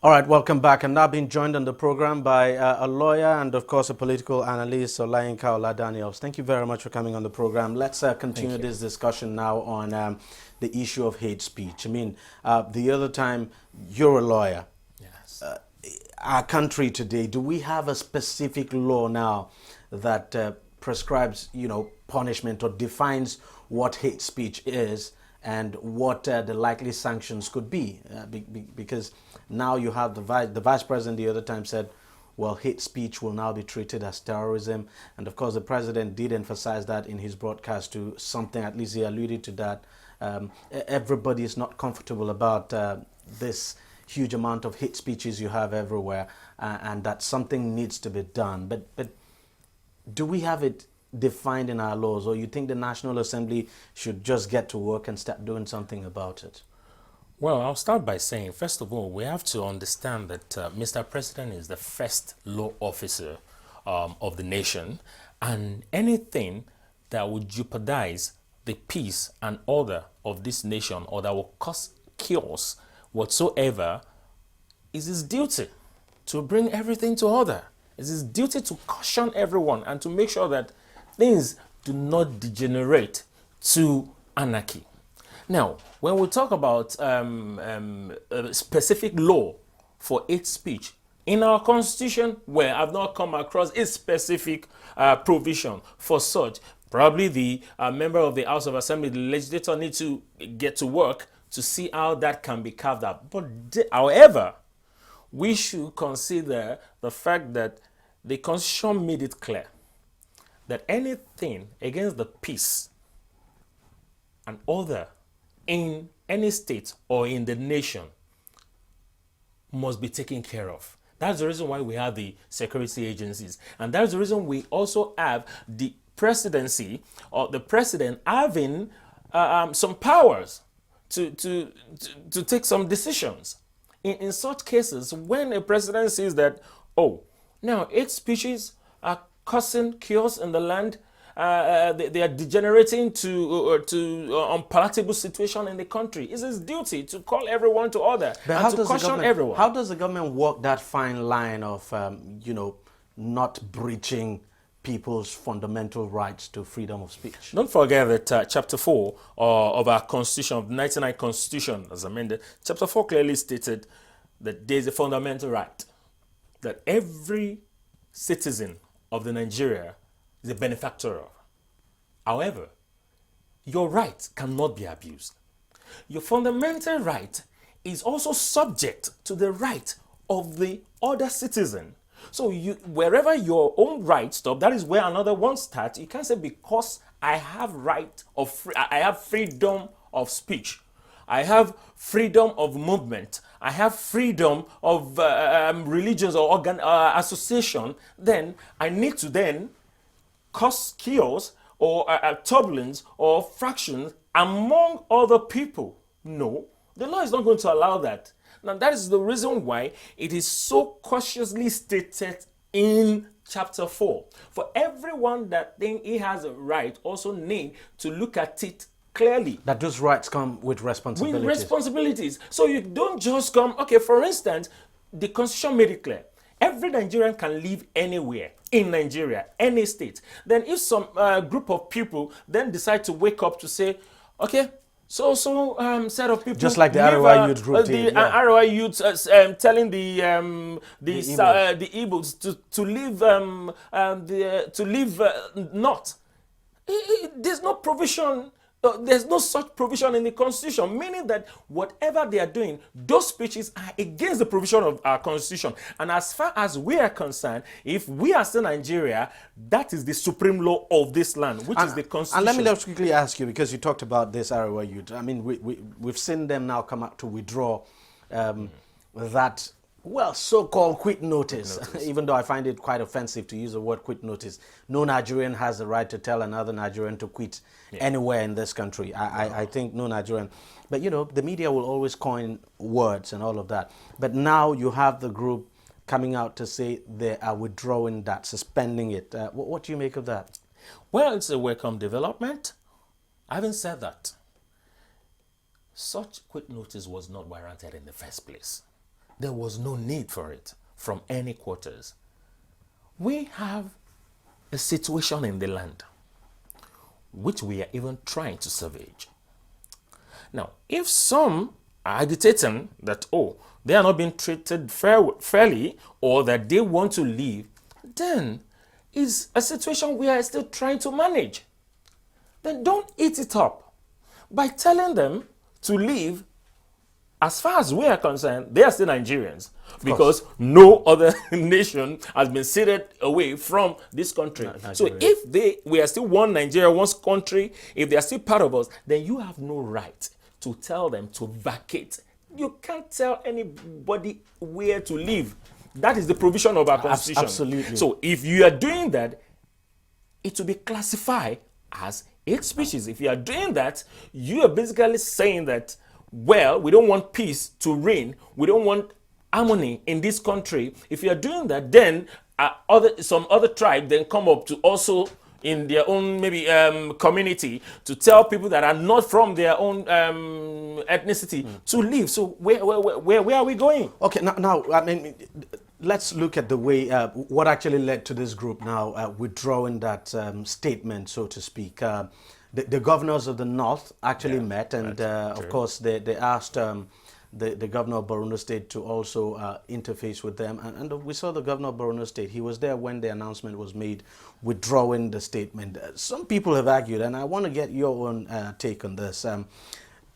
All right, welcome back. I'm now being joined on the program by a lawyer and, of course, a political analyst, Olayinka Oladaniels. Thank you very much for coming on the program. Let's Thank continue you. this discussion now on the issue of hate speech. I mean, the other time, you're a lawyer. Yes. Our country today, do we have a specific law now that prescribes, punishment or defines what hate speech is and what the likely sanctions could be? Because now you have the vice president the other time said, well, hate speech will now be treated as terrorism. And of course, the president did emphasize that in his broadcast to something, at least he alluded to that. Everybody is not comfortable about this huge amount of hate speeches you have everywhere, and that something needs to be done. But do we have it defined in our laws, or you think the National Assembly should just get to work and start doing something about it? Well, I'll start by saying, first of all, we have to understand that Mr. President is the first law officer of the nation, and anything that would jeopardize the peace and order of this nation or that will cause chaos whatsoever is his duty to bring everything to order. It's his duty to caution everyone and to make sure that things do not degenerate to anarchy. Now, when we talk about a specific law for hate speech, in our constitution, where I've not come across a specific provision for such, probably the member of the House of Assembly, the legislator, need to get to work to see how that can be carved out. But however, we should consider the fact that the Constitution made it clear that anything against the peace and order in any state or in the nation must be taken care of. That's the reason why we have the security agencies. And that's the reason we also have the presidency or the president having some powers to take some decisions. In such cases, when a president says that, oh, now hate speeches are causing chaos in the land, they are degenerating to unpalatable situation in the country. It's his duty to call everyone to order and to caution everyone. How does the government walk that fine line of, not breaching people's fundamental rights to freedom of speech? Don't forget that Chapter 4 of our Constitution, of the 99 Constitution, as amended, Chapter 4 clearly stated that there is a fundamental right that every citizen of the Nigeria is a benefactor of. However, your right cannot be abused. Your fundamental right is also subject to the right of the other citizen. So wherever your own right stops, that is where another one starts. You can't say because I have I have freedom of speech, I have freedom of movement, I have freedom of religions or association, then I need to then cause chaos or turbulence or fractions among other people. No, the law is not going to allow that. Now, that is the reason why it is so cautiously stated in Chapter 4. For everyone that thinks he has a right also need to look at it clearly. That those rights come with responsibilities. With responsibilities. So you don't just come, okay, for instance, the Constitution made it clear. Every Nigerian can live anywhere in Nigeria, any state. Then if some group of people then decide to wake up to say, okay, so set of people, just like the Arewa youth group the Arewa youth telling the Igbos to leave north. There's no provision. There's no such provision in the Constitution, meaning that whatever they are doing, those speeches are against the provision of our Constitution. And as far as we are concerned, if we are still Nigeria, that is the supreme law of this land, which is the Constitution. And let me just quickly ask you, because you talked about this Arewa youth. I mean, we've seen them now come out to withdraw that, well, so-called quit notice, even though I find it quite offensive to use the word quit notice. No Nigerian has the right to tell another Nigerian to quit anywhere in this country. I think no Nigerian. But, the media will always coin words and all of that. But now you have the group coming out to say they are withdrawing that, suspending it. What do you make of that? Well, it's a welcome development. Having said that, such quit notice was not warranted in the first place. there was no need for it from any quarters. We have a situation in the land which we are even trying to salvage. Now, if some are agitating that, oh, they are not being treated fairly, or that they want to leave, then it's a situation we are still trying to manage. Then don't eat it up by telling them to leave. As far as we are concerned, they are still Nigerians, because no other nation has been seated away from this country. So if we are still one Nigeria, one country, if they are still part of us, then you have no right to tell them to vacate. You can't tell anybody where to live. That is the provision of our constitution. Absolutely. So if you are doing that, it will be classified as hate speeches. If you are doing that, you are basically saying that, well, we don't want peace to reign. We don't want harmony in this country. If you are doing that, then some other tribe then come up to also in their own maybe community to tell people that are not from their own ethnicity to leave. So where are we going? Okay, now I mean, let's look at the way what actually led to this group now withdrawing that statement, so to speak. The governors of the North actually met, and of course they asked the governor of Borno State to also interface with them. And we saw the governor of Borno State. He was there when the announcement was made, withdrawing the statement. Some people have argued, and I want to get your own take on this.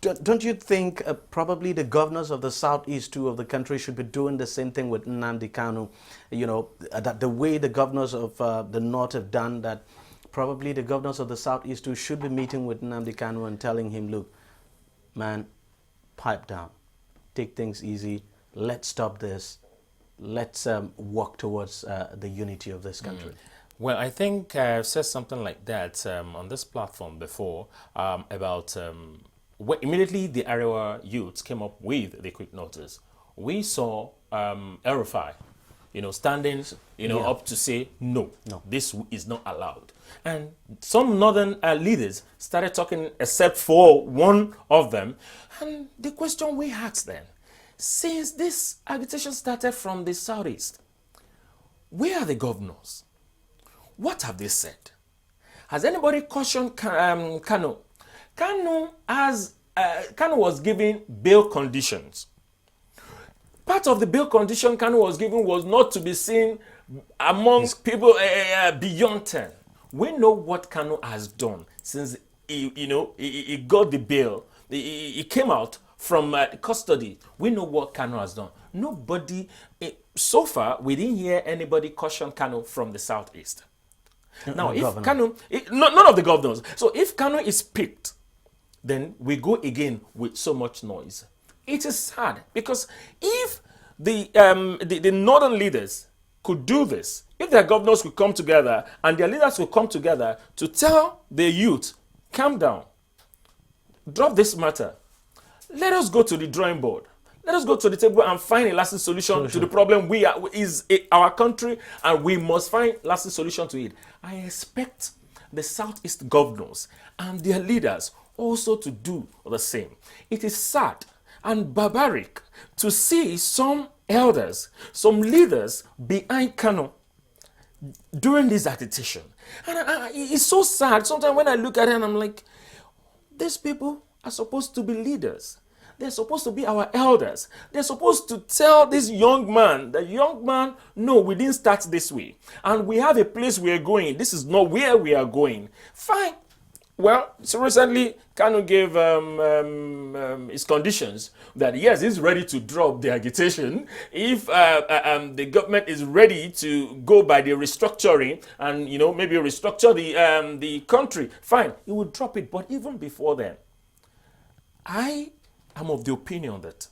Don't you think probably the governors of the southeast too of the country should be doing the same thing with Nnamdi Kanu? You know, that the way the governors of the North have done that, probably the governors of the southeast too should be meeting with Nnamdi Kanu and telling him, look, man, pipe down. Take things easy. Let's stop this. Let's work towards the unity of this country. Well, I think I've said something like that on this platform before about immediately the Arewa youths came up with the quick notice. We saw El-Rufai, standing, up to say, no, this is not allowed. And some northern leaders started talking, except for one of them. And the question we asked them, since this agitation started from the southeast, where are the governors? What have they said? Has anybody cautioned Kanu? Kanu was given bail conditions. Part of the bail condition Kanu was given was not to be seen amongst people beyond 10. We know what Kanu has done since he got the bail. He came out from custody. We know what Kanu has done. Nobody, so far, we didn't hear anybody caution Kanu from the southeast. Now, if Kanu, none of the governors. So if Kanu is picked, then we go again with so much noise. It is sad, because if the northern leaders could do this, if their governors could come together and their leaders could come together to tell the youth, calm down, drop this matter, let us go to the drawing board. Let us go to the table and find a lasting solution to the problem is our country, and we must find lasting solution to it. I expect the Southeast governors and their leaders also to do the same. It is sad and barbaric to see some elders, some leaders behind Kanu during this agitation. And it's so sad. Sometimes when I look at it, I'm like, these people are supposed to be leaders. They're supposed to be our elders. They're supposed to tell this young man, no, we didn't start this way. And we have a place we are going. This is not where we are going. Fine. Well, so recently, Kanu gave his conditions that, yes, he's ready to drop the agitation if the government is ready to go by the restructuring and, maybe restructure the country. Fine, he will drop it. But even before then, I am of the opinion that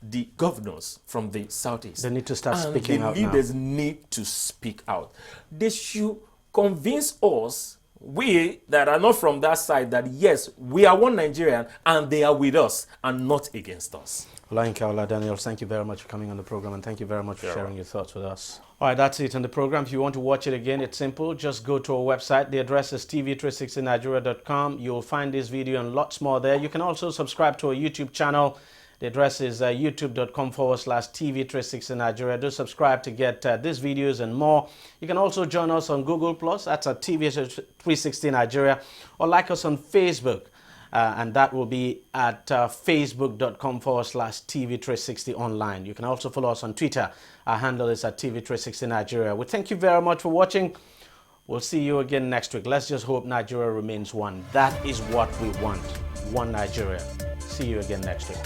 the governors from the southeast, they need to start speaking out now. The leaders need to speak out. They should convince us, we that are not from that side, that yes, we are one Nigerian and they are with us and not against us. Ola Daniel, thank you very much for coming on the program, and thank you very much for sharing your thoughts with us. All right, that's it on the program. If you want to watch it again, it's simple. Just go to our website. The address is tv360nigeria.com. You'll find this video and lots more there. You can also subscribe to our YouTube channel, The address is youtube.com/TV360 Nigeria. Do subscribe to get these videos and more. You can also join us on Google+, that's at TV360 Nigeria, or like us on Facebook, and that will be at facebook.com/TV360 online. You can also follow us on Twitter. Our handle is at TV360 Nigeria. We thank you very much for watching. We'll see you again next week. Let's just hope Nigeria remains one. That is what we want. One Nigeria. See you again next week.